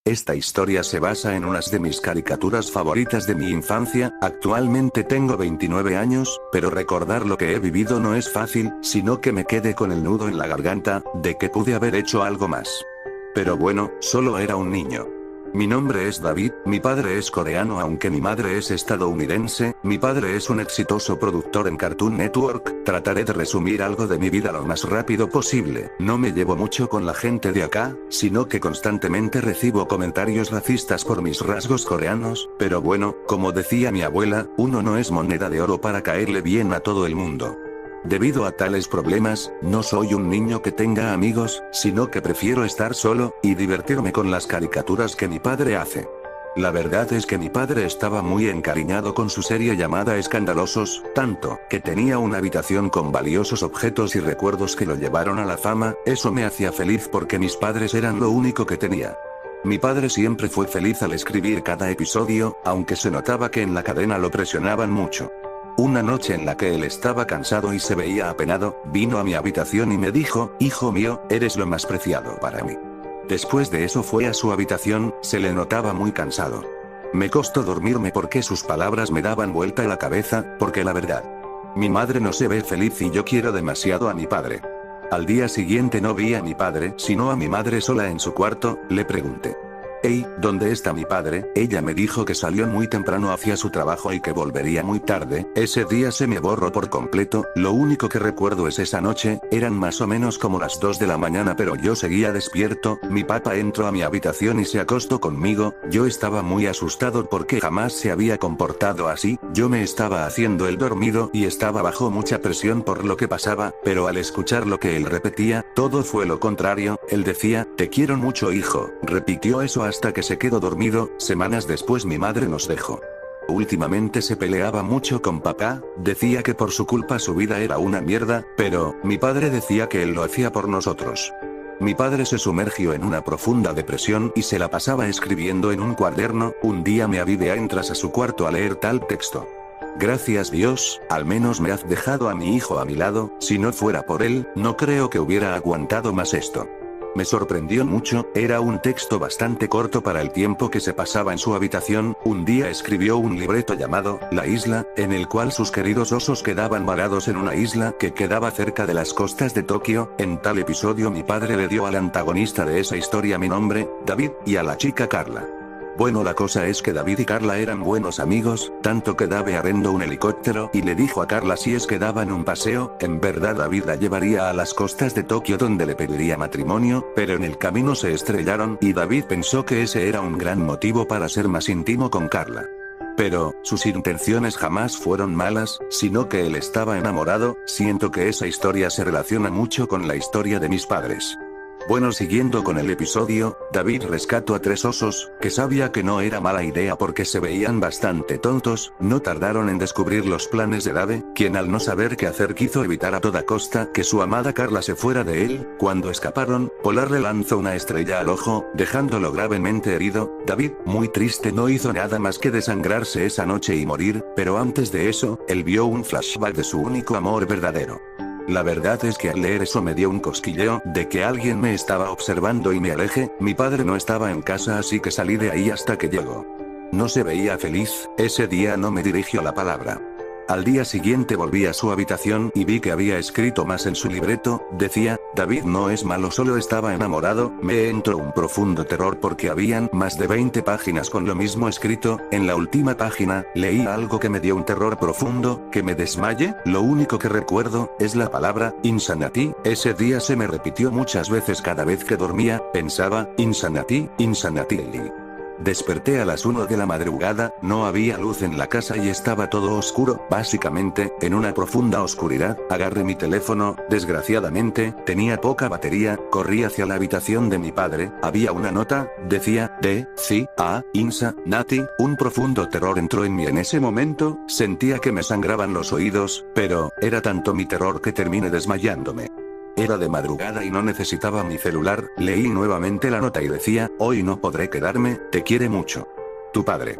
Esta historia se basa en unas de mis caricaturas favoritas de mi infancia. Actualmente tengo 29 años, pero recordar lo que he vivido no es fácil, sino que me quedé con el nudo en la garganta, de que pude haber hecho algo más. Pero bueno, solo era un niño. Mi nombre es David, mi padre es coreano aunque mi madre es estadounidense, mi padre es un exitoso productor en Cartoon Network. Trataré de resumir algo de mi vida lo más rápido posible. No me llevo mucho con la gente de acá, sino que constantemente recibo comentarios racistas por mis rasgos coreanos, pero bueno, como decía mi abuela, uno no es moneda de oro para caerle bien a todo el mundo. Debido a tales problemas, no soy un niño que tenga amigos, sino que prefiero estar solo, y divertirme con las caricaturas que mi padre hace. La verdad es que mi padre estaba muy encariñado con su serie llamada Escandalosos, tanto, que tenía una habitación con valiosos objetos y recuerdos que lo llevaron a la fama. Eso me hacía feliz porque mis padres eran lo único que tenía. Mi padre siempre fue feliz al escribir cada episodio, aunque se notaba que en la cadena lo presionaban mucho. Una noche en la que él estaba cansado y se veía apenado, vino a mi habitación y me dijo: hijo mío, eres lo más preciado para mí. Después de eso fue a su habitación, se le notaba muy cansado. Me costó dormirme porque sus palabras me daban vuelta a la cabeza, porque la verdad, mi madre no se ve feliz y yo quiero demasiado a mi padre. Al día siguiente no vi a mi padre, sino a mi madre sola en su cuarto. Le pregunté: hey, ¿dónde está mi padre? Ella me dijo que salió muy temprano hacia su trabajo y que volvería muy tarde. Ese día se me borró por completo, lo único que recuerdo es esa noche, eran más o menos como las 2 de la mañana pero yo seguía despierto. Mi papá entró a mi habitación y se acostó conmigo. Yo estaba muy asustado porque jamás se había comportado así. Yo me estaba haciendo el dormido y estaba bajo mucha presión por lo que pasaba, pero al escuchar lo que él repetía, todo fue lo contrario. Él decía: te quiero mucho hijo. Repitió eso hasta que se quedó dormido. Semanas después mi madre nos dejó. Últimamente se peleaba mucho con papá, decía que por su culpa su vida era una mierda, pero mi padre decía que él lo hacía por nosotros. Mi padre se sumergió en una profunda depresión y se la pasaba escribiendo en un cuaderno. Un día me avivé entras a su cuarto a leer tal texto: gracias Dios, al menos me has dejado a mi hijo a mi lado, si no fuera por él, no creo que hubiera aguantado más esto. Me sorprendió mucho, era un texto bastante corto para el tiempo que se pasaba en su habitación. Un día escribió un libreto llamado La Isla, en el cual sus queridos osos quedaban varados en una isla que quedaba cerca de las costas de Tokio. En tal episodio mi padre le dio al antagonista de esa historia mi nombre, David, y a la chica Carla. Bueno, la cosa es que David y Carla eran buenos amigos, tanto que David arrendó un helicóptero y le dijo a Carla si es que daban un paseo. En verdad David la llevaría a las costas de Tokio donde le pediría matrimonio, pero en el camino se estrellaron y David pensó que ese era un gran motivo para ser más íntimo con Carla. Pero, sus intenciones jamás fueron malas, sino que él estaba enamorado. Siento que esa historia se relaciona mucho con la historia de mis padres. Bueno, siguiendo con el episodio, David rescató a 3 osos, que sabía que no era mala idea porque se veían bastante tontos. No tardaron en descubrir los planes de Dave, quien al no saber qué hacer quiso evitar a toda costa que su amada Carla se fuera de él. Cuando escaparon, Polar le lanzó una estrella al ojo, dejándolo gravemente herido. David, muy triste, no hizo nada más que desangrarse esa noche y morir, pero antes de eso, él vio un flashback de su único amor verdadero. La verdad es que al leer eso me dio un cosquilleo de que alguien me estaba observando y me alejé. Mi padre no estaba en casa así que salí de ahí hasta que llegó. No se veía feliz, ese día no me dirigió la palabra. Al día siguiente volví a su habitación y vi que había escrito más en su libreto. Decía: David no es malo, solo estaba enamorado. Me entró un profundo terror porque habían más de 20 páginas con lo mismo escrito. En la última página, leí algo que me dio un terror profundo, que me desmayé. Lo único que recuerdo es la palabra insanity. Ese día se me repitió muchas veces cada vez que dormía. Pensaba: insanity, insanity. Desperté a las 1 de la madrugada, no había luz en la casa y estaba todo oscuro, básicamente, en una profunda oscuridad. Agarré mi teléfono, desgraciadamente, tenía poca batería, corrí hacia la habitación de mi padre, había una nota, decía, Insa, Nati. Un profundo terror entró en mí en ese momento, sentía que me sangraban los oídos, pero, era tanto mi terror que terminé desmayándome. Era de madrugada y no necesitaba mi celular. Leí nuevamente la nota y decía: hoy no podré quedarme, te quiere mucho. Tu padre.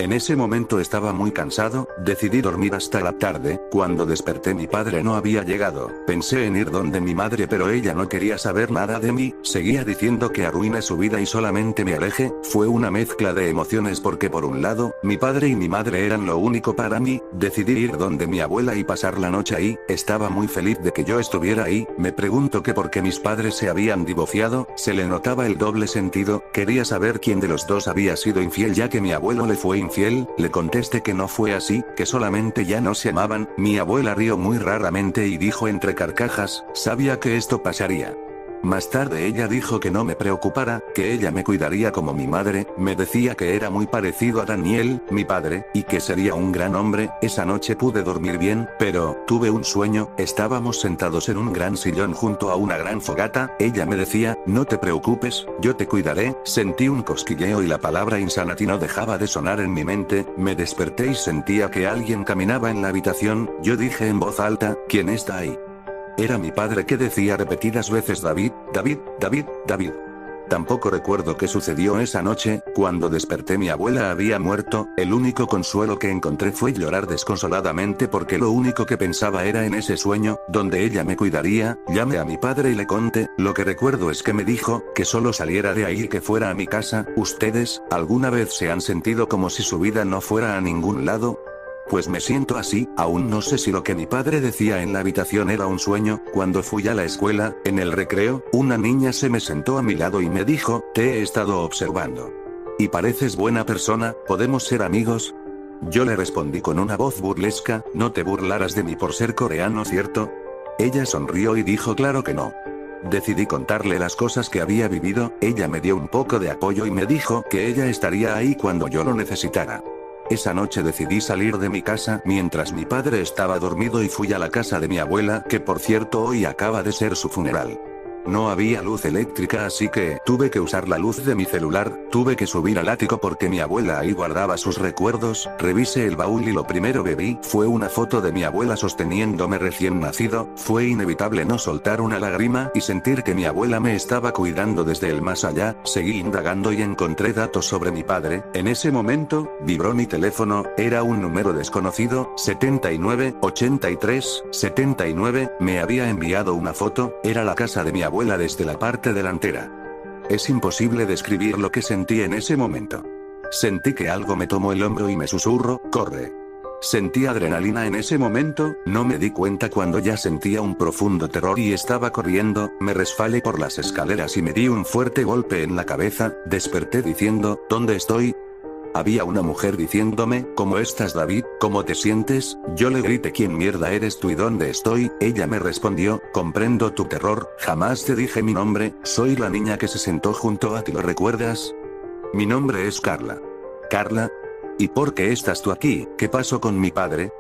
En ese momento estaba muy cansado, decidí dormir hasta la tarde. Cuando desperté mi padre no había llegado. Pensé en ir donde mi madre, pero ella no quería saber nada de mí, seguía diciendo que arruiné su vida y solamente me aleje. Fue una mezcla de emociones porque por un lado, mi padre y mi madre eran lo único para mí. Decidí ir donde mi abuela y pasar la noche ahí. Estaba muy feliz de que yo estuviera ahí. Me pregunto que por qué mis padres se habían divorciado. Se le notaba el doble sentido. Quería saber quién de los dos había sido infiel, ya que mi abuelo le fue infiel. Le contesté que no fue así, que solamente ya no se amaban. Mi abuela rió muy raramente y dijo entre carcajas, sabía que esto pasaría. Más tarde ella dijo que no me preocupara, que ella me cuidaría como mi madre. Me decía que era muy parecido a Daniel, mi padre, y que sería un gran hombre. Esa noche pude dormir bien, pero tuve un sueño. Estábamos sentados en un gran sillón junto a una gran fogata. Ella me decía, no te preocupes, yo te cuidaré. Sentí un cosquilleo y la palabra Insanity no dejaba de sonar en mi mente. Me desperté y sentía que alguien caminaba en la habitación. Yo dije en voz alta, ¿quién está ahí? Era mi padre, que decía repetidas veces David, David, David, David. Tampoco recuerdo qué sucedió esa noche. Cuando desperté mi abuela había muerto. El único consuelo que encontré fue llorar desconsoladamente porque lo único que pensaba era en ese sueño, donde ella me cuidaría. Llamé a mi padre y le conté. Lo que recuerdo es que me dijo, que solo saliera de ahí y que fuera a mi casa. ¿Ustedes, alguna vez se han sentido como si su vida no fuera a ningún lado? Pues me siento así. Aún no sé si lo que mi padre decía en la habitación era un sueño. Cuando fui a la escuela, en el recreo, una niña se me sentó a mi lado y me dijo, te he estado observando. Y pareces buena persona, ¿podemos ser amigos? Yo le respondí con una voz burlesca, no te burlarás de mí por ser coreano, ¿cierto? Ella sonrió y dijo claro que no. Decidí contarle las cosas que había vivido. Ella me dio un poco de apoyo y me dijo que ella estaría ahí cuando yo lo necesitara. Esa noche decidí salir de mi casa mientras mi padre estaba dormido y fui a la casa de mi abuela, que por cierto hoy acaba de ser su funeral. No había luz eléctrica, así que tuve que usar la luz de mi celular. Tuve que subir al ático porque mi abuela ahí guardaba sus recuerdos. Revisé el baúl y lo primero que vi fue una foto de mi abuela sosteniéndome recién nacido. Fue inevitable no soltar una lágrima y sentir que mi abuela me estaba cuidando desde el más allá. Seguí indagando y encontré datos sobre mi padre. En ese momento, vibró mi teléfono. Era un número desconocido, 79 83 79. Me había enviado una foto. Era la casa de mi abuela desde la parte delantera. Es imposible describir lo que sentí en ese momento. Sentí que algo me tomó el hombro y me susurró, corre. Sentí adrenalina en ese momento. No me di cuenta cuando ya sentía un profundo terror y estaba corriendo. Me resbalé por las escaleras y me di un fuerte golpe en la cabeza. Desperté diciendo, ¿dónde estoy? Había una mujer diciéndome, ¿cómo estás, David? ¿Cómo te sientes? Yo le grité, ¿quién mierda eres tú y dónde estoy? Ella me respondió, comprendo tu terror, jamás te dije mi nombre, soy la niña que se sentó junto a ti, ¿lo recuerdas? Mi nombre es Carla. ¿Carla? ¿Y por qué estás tú aquí? ¿Qué pasó con mi padre?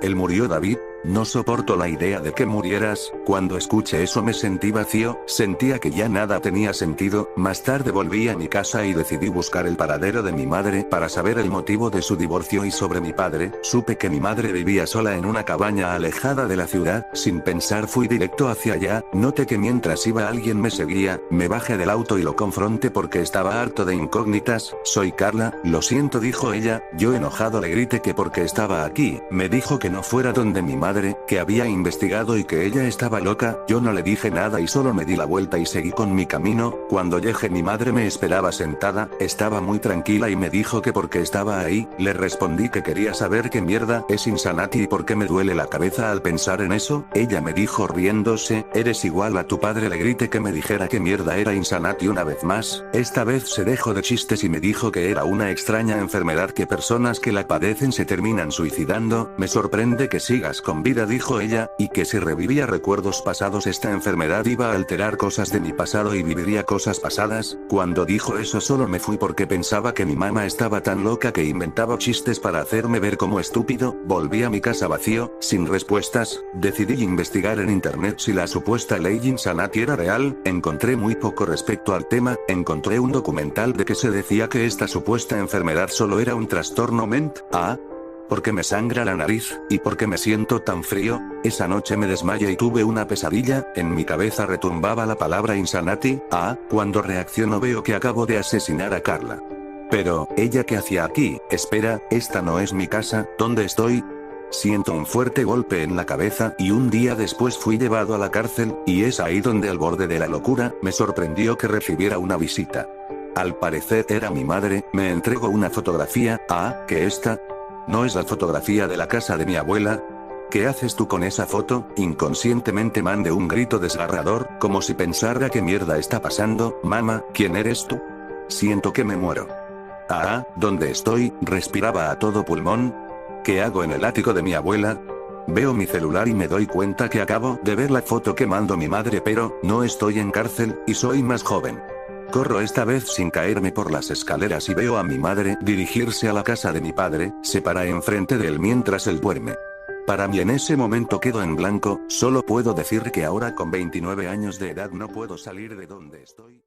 Él murió, David. No soporto la idea de que murieras. Cuando escuché eso me sentí vacío, sentía que ya nada tenía sentido. Más tarde volví a mi casa y decidí buscar el paradero de mi madre para saber el motivo de su divorcio. Y sobre mi padre, supe que mi madre vivía sola en una cabaña alejada de la ciudad. Sin pensar fui directo hacia allá. Noté que mientras iba alguien me seguía. Me bajé del auto y lo confronté porque estaba harto de incógnitas. Soy Carla, lo siento, dijo ella. Yo enojado le grité que porque estaba aquí. Me dijo que no fuera donde mi madre, que había investigado y que ella estaba loca. Yo no le dije nada y solo me di la vuelta y seguí con mi camino. Cuando llegué mi madre me esperaba sentada, estaba muy tranquila y me dijo que porque estaba ahí. Le respondí que quería saber qué mierda es Insanity y por qué me duele la cabeza al pensar en eso. Ella me dijo riéndose, eres igual a tu padre. Le grité que me dijera qué mierda era Insanity una vez más. Esta vez se dejó de chistes y me dijo que era una extraña enfermedad que personas que la padecen se terminan suicidando. Me sorprende que sigas con vida, dijo ella, y que si revivía recuerdos pasados esta enfermedad iba a alterar cosas de mi pasado y viviría cosas pasadas. Cuando dijo eso solo me fui porque pensaba que mi mamá estaba tan loca que inventaba chistes para hacerme ver como estúpido. Volví a mi casa vacío, sin respuestas. Decidí investigar en internet si la supuesta ley Insanity era real. Encontré muy poco respecto al tema. Encontré un documental de que se decía que esta supuesta enfermedad solo era un trastorno mental. Porque me sangra la nariz, y porque me siento tan frío. Esa noche me desmayé y tuve una pesadilla. En mi cabeza retumbaba la palabra Insanity. Cuando reacciono veo que acabo de asesinar a Carla. Pero, ¿ella qué hacía aquí? Espera, esta no es mi casa, ¿dónde estoy? Siento un fuerte golpe en la cabeza y un día después fui llevado a la cárcel, y es ahí donde al borde de la locura, me sorprendió que recibiera una visita. Al parecer era mi madre, me entregó una fotografía. Ah, ¿que esta? ¿No es la fotografía de la casa de mi abuela? ¿Qué haces tú con esa foto? Inconscientemente mandé un grito desgarrador, como si pensara ¿qué mierda está pasando? Mamá, ¿quién eres tú? Siento que me muero. Ah, ¿dónde estoy? Respiraba a todo pulmón. ¿Qué hago en el ático de mi abuela? Veo mi celular y me doy cuenta que acabo de ver la foto que mandó mi madre, pero no estoy en cárcel, y soy más joven. Corro esta vez sin caerme por las escaleras y veo a mi madre dirigirse a la casa de mi padre, se para enfrente de él mientras él duerme. Para mí en ese momento quedo en blanco, solo puedo decir que ahora con 29 años de edad no puedo salir de donde estoy.